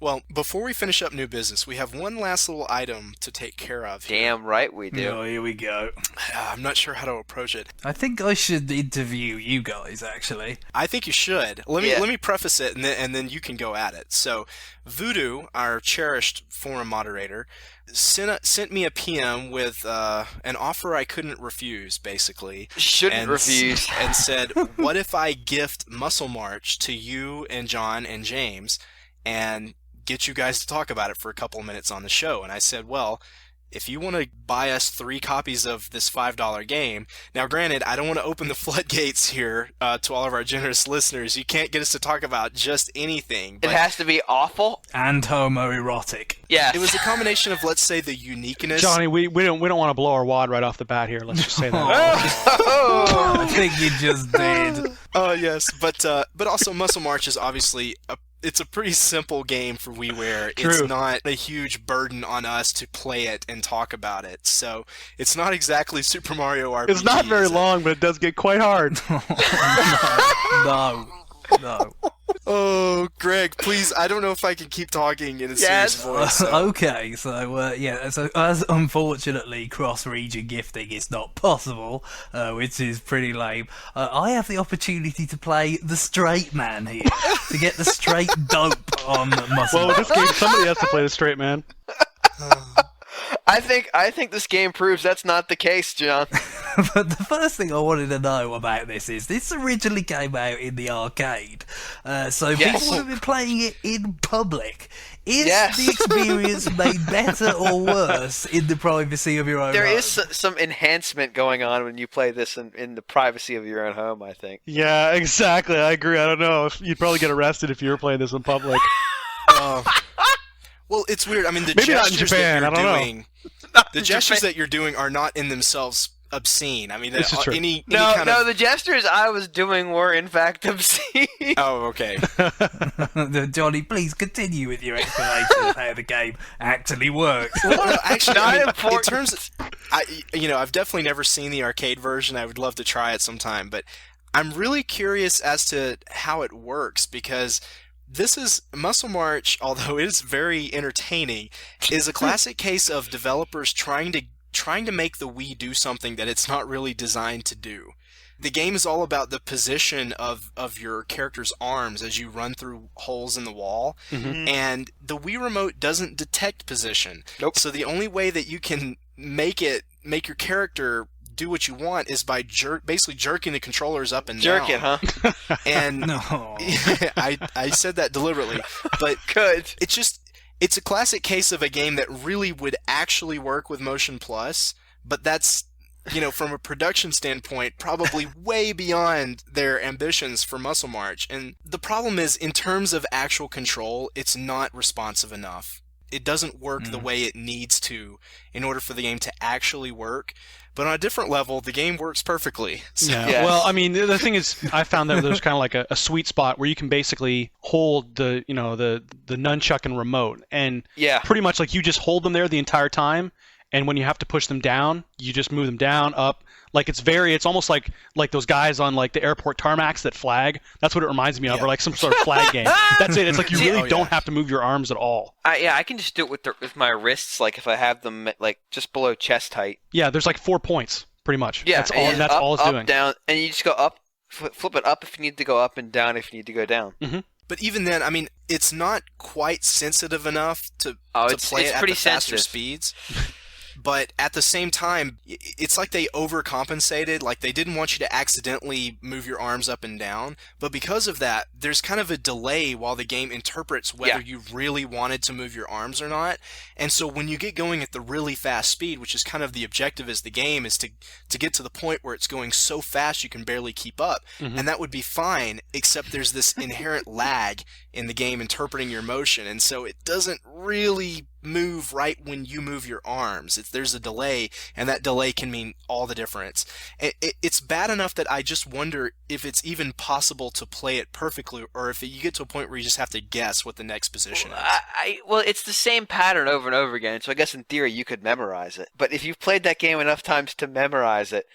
Well, before we finish up new business, we have one last little item to take care of here. Damn right we do. Oh, here we go. I'm not sure how to approach it. I think I should interview you guys, actually. I think you should. Let me preface it, and then you can go at it. So, Voodoo, our cherished forum moderator, sent me a PM with an offer I couldn't refuse, basically. Shouldn't refuse. And said, what if I gift Muscle March to you and John and James and get you guys to talk about it for a couple of minutes on the show? And I said, well, if you want to buy us 3 copies of this $5 game, now granted, I don't want to open the floodgates here to all of our generous listeners. You can't get us to talk about just anything. It has to be awful and homoerotic. Yeah, it was a combination of, let's say, the uniqueness. Johnny, we don't want to blow our wad right off the bat here. Let's just say that. I think you just did. Oh yes, but also Muscle March is obviously it's a pretty simple game for WiiWare. True. It's not a huge burden on us to play it and talk about it. So it's not exactly Super Mario RPG. It's not very long, but it does get quite hard. No. Oh, Greg, please, I don't know if I can keep talking in a serious voice. So. Okay, so as unfortunately cross-region gifting is not possible, which is pretty lame, I have the opportunity to play the straight man here, to get the straight dope on Muscle. Well, this game, somebody has to play the straight man. I think this game proves that's not the case, John. But the first thing I wanted to know about this originally came out in the arcade, so people have been playing it in public. Is the experience made better or worse in the privacy of your own home? There is some enhancement going on when you play this in the privacy of your own home, I think. Yeah, exactly. I agree. I don't know. You'd probably get arrested if you were playing this in public. Well, it's weird. I mean, the Maybe not in gestures Japan, that I you're don't doing, the gestures that you're doing are not in themselves obscene. I mean, This is true. any No, kind of... the gestures I was doing were in fact obscene. Oh, okay. Johnny, please continue with your explanation of how the game actually works. Well, no, actually, Not I mean, in important. terms of, I've definitely never seen the arcade version. I would love to try it sometime, but I'm really curious as to how it works, because this is Muscle March, although it is very entertaining, is a classic case of developers trying to make the Wii do something that it's not really designed to do. The game is all about the position of your character's arms as you run through holes in the wall, and the Wii remote doesn't detect position. Nope. So the only way that you can make your character do what you want is by basically jerking the controllers up and down. Jerk it, huh? And No. I said that deliberately, but Good. it's a classic case of a game that really would actually work with Motion Plus, but that's, from a production standpoint, probably way beyond their ambitions for Muscle March. And the problem is, in terms of actual control, it's not responsive enough. It doesn't work the way it needs to in order for the game to actually work. But on a different level, the game works perfectly. So. Yeah. Yes. Well, I mean, the thing is, I found that there's kind of like a sweet spot where you can basically hold the nunchuck and remote, and pretty much like you just hold them there the entire time. And when you have to push them down, you just move them down, up. Like it's almost like those guys on like the airport tarmacs that flag. That's what it reminds me of, or like some sort of flag game. That's it. It's like you really don't have to move your arms at all. I can just do it with my wrists, like if I have them like just below chest height. Yeah, there's like 4 points, pretty much. Yeah, That's all it's up, doing. Down, and you just go up, flip it up if you need to go up, and down if you need to go down. Mm-hmm. But even then, I mean, it's not quite sensitive enough to play it at the faster speeds. But at the same time, it's like they overcompensated. Like they didn't want you to accidentally move your arms up and down. But because of that, there's kind of a delay while the game interprets whether you really wanted to move your arms or not. And so when you get going at the really fast speed, which is kind of the objective as the game, is to get to the point where it's going so fast you can barely keep up. And that would be fine, except there's this inherent lag in the game interpreting your motion. And so it doesn't really move right when you move your arms. There's a delay, and that delay can mean all the difference. It's bad enough that I just wonder if it's even possible to play it perfectly, or if you get to a point where you just have to guess what the next position is. Well, it's the same pattern over and over again, so I guess in theory you could memorize it. But if you've played that game enough times to memorize it,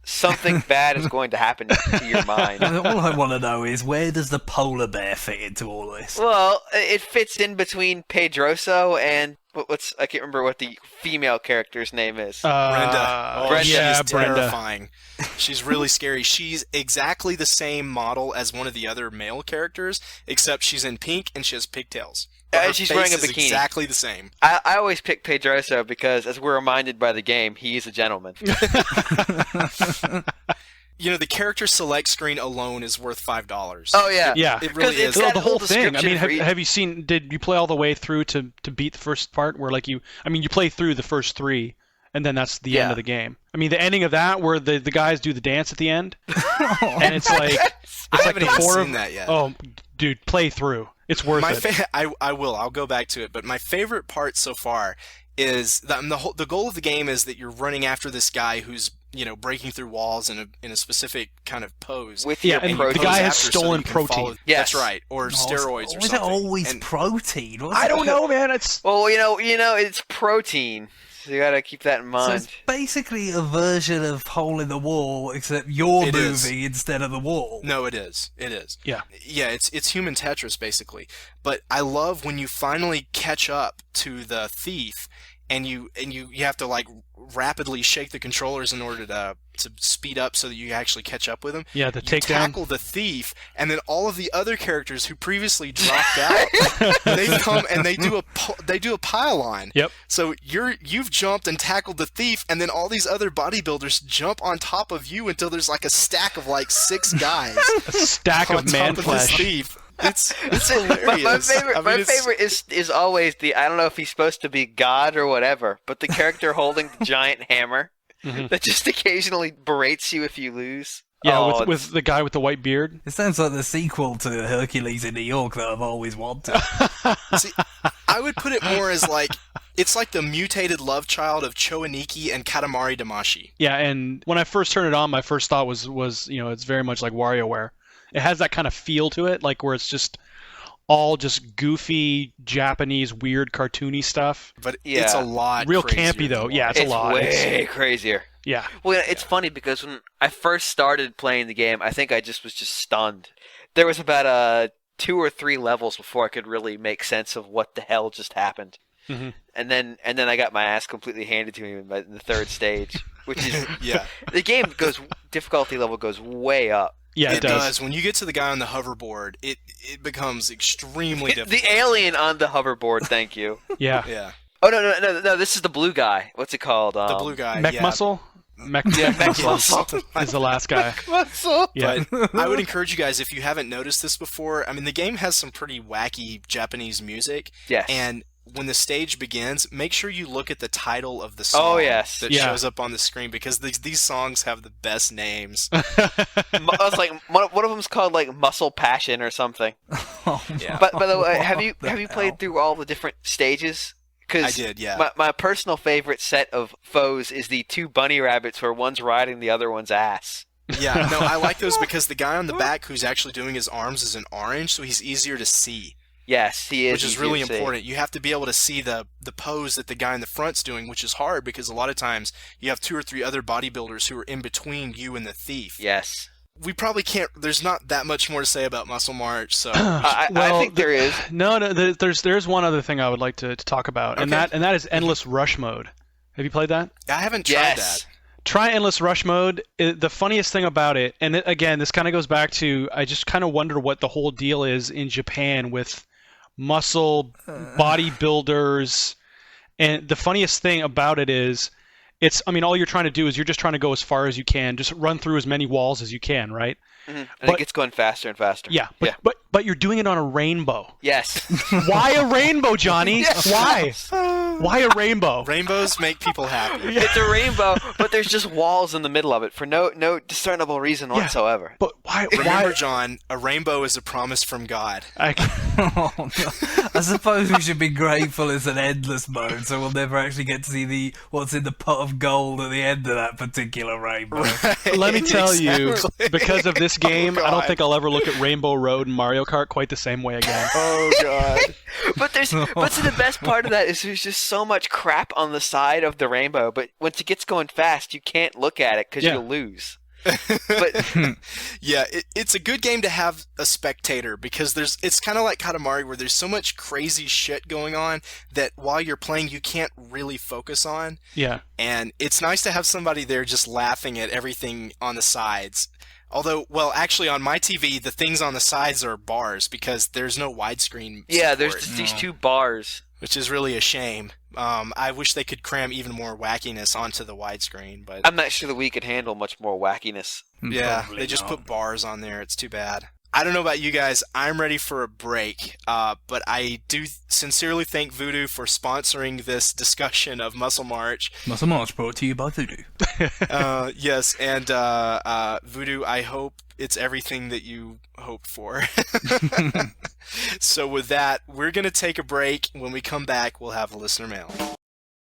something bad is going to happen to your mind. All I want to know is, where does the polar bear fit into all this? Well, it fits in between Pedroso and I can't remember what the female character's name is. Brenda. Oh, Brenda. Yeah, she's terrifying. She's really scary. She's exactly the same model as one of the other male characters, except she's in pink and she has pigtails. And she's wearing a bikini. Exactly the same. I always pick Pedroso because, as we're reminded by the game, he is a gentleman. The character select screen alone is worth $5. Oh yeah, yeah. It really is. The whole thing. I mean, have you seen? Did you play all the way through to beat the first part? Where you play through the first 3, and then that's the end of the game. I mean, the ending of that, where the guys do the dance at the end, and it's like I haven't even seen that yet. Oh, dude, play through. It's worth it. I will. I'll go back to it. But my favorite part so far is the goal of the game is that you're running after this guy who's breaking through walls in a specific kind of pose. And the guy has stolen protein. Yes. That's right, or steroids or something. Is it always protein? I don't know, man. It's it's protein. So you gotta keep that in mind. So it's basically a version of Hole in the Wall, except you're moving instead of the wall. No, it is. It is. Yeah. Yeah, it's human Tetris, basically. But I love when you finally catch up to the thief, and you have to rapidly shake the controllers in order to speed up so that you actually catch up with him. Yeah, you tackle the thief, and then all of the other characters who previously dropped out, they come and they do a pile on. Yep. So you've jumped and tackled the thief, and then all these other bodybuilders jump on top of you until there's a stack of 6 guys. A stack of man flesh. Thief. It's hilarious. My favorite is always I don't know if he's supposed to be God or whatever, but the character holding the giant hammer that just occasionally berates you if you lose. Yeah, with the guy with the white beard. It sounds like the sequel to Hercules in New York that I've always wanted. See, I would put it more as it's like the mutated love child of Choaniki and Katamari Damacy. Yeah, and when I first turned it on, my first thought was it's very much like WarioWare. It has that kind of feel to it, where it's just all just goofy, Japanese, weird, cartoony stuff. But it's a lot real campy, though. Yeah, it's a lot. Way crazier. Yeah. Well, it's funny because when I first started playing the game, I think I was just stunned. There was about 2 or 3 levels before I could really make sense of what the hell just happened. Mm-hmm. And then I got my ass completely handed to me in the 3rd stage, which is the game difficulty level goes way up. Yeah, it does. When you get to the guy on the hoverboard, it becomes extremely difficult. The alien on the hoverboard, thank you. Yeah. Yeah. Oh, no, this is the blue guy. What's it called? The blue guy. Mech Muscle? Mech Muscle is the last guy. Mech Muscle. Yeah. But I would encourage you guys, if you haven't noticed this before, the game has some pretty wacky Japanese music. Yes. And when the stage begins, make sure you look at the title of the song that shows up on the screen, because these songs have the best names. It's like one of them's called Muscle Passion or something. Yeah. But by the way, have you played through all the different stages? I did, yeah. My personal favorite set of foes is the 2 bunny rabbits where one's riding the other one's ass. Yeah, no, I like those because the guy on the back who's actually doing his arms is an orange, so he's easier to see. Yes, he is. Which is really important. You have to be able to see the pose that the guy in the front's doing, which is hard because a lot of times you have 2 or 3 other bodybuilders who are in between you and the thief. Yes. We probably can't. There's not that much more to say about Muscle March, so I think there is. No, there's one other thing I would like to talk about, and that is Endless Rush Mode. Have you played that? I haven't tried that. Try Endless Rush Mode. The funniest thing about it, and again, this kind of goes back to, I just kind of wonder what the whole deal is in Japan with muscle bodybuilders, and the funniest thing about it is, all you're trying to do is you're just trying to go as far as you can, just run through as many walls as you can, right? Mm-hmm. And it gets going faster and faster. Yeah, but you're doing it on a rainbow. Yes. Why a rainbow, Johnny? Yes. Why? Why a rainbow? Rainbows make people happy. It's a rainbow, but there's just walls in the middle of it for no discernible reason whatsoever. But why? Remember, John, a rainbow is a promise from God. I suppose we should be grateful it's an endless mode, so we'll never actually get to see what's in the pot of gold at the end of that particular rainbow. Right, let me tell you, because of this game, I don't think I'll ever look at Rainbow Road and Mario Kart quite the same way again. Oh, God. But the best part of that is there's just so much crap on the side of the rainbow, but once it gets going fast, you can't look at it because you'll lose. But yeah, it's a good game to have a spectator because it's kind of like Katamari where there's so much crazy shit going on that while you're playing you can't really focus on. Yeah. And it's nice to have somebody there just laughing at everything on the sides. Although, well, actually on my TV, the things on the sides are bars because there's no widescreen Yeah, support. there's just these two bars. Which is really a shame. I wish they could cram even more wackiness onto the widescreen, but I'm not sure the Wii could handle much more wackiness. Yeah, they just put bars on there. It's too bad. I don't know about you guys. I'm ready for a break, but I do sincerely thank Voodoo for sponsoring this discussion of Muscle March. Muscle March brought to you by Voodoo. Yes, and Voodoo, I hope it's everything that you hoped for. So with that, we're going to take a break. When we come back, we'll have a listener mail.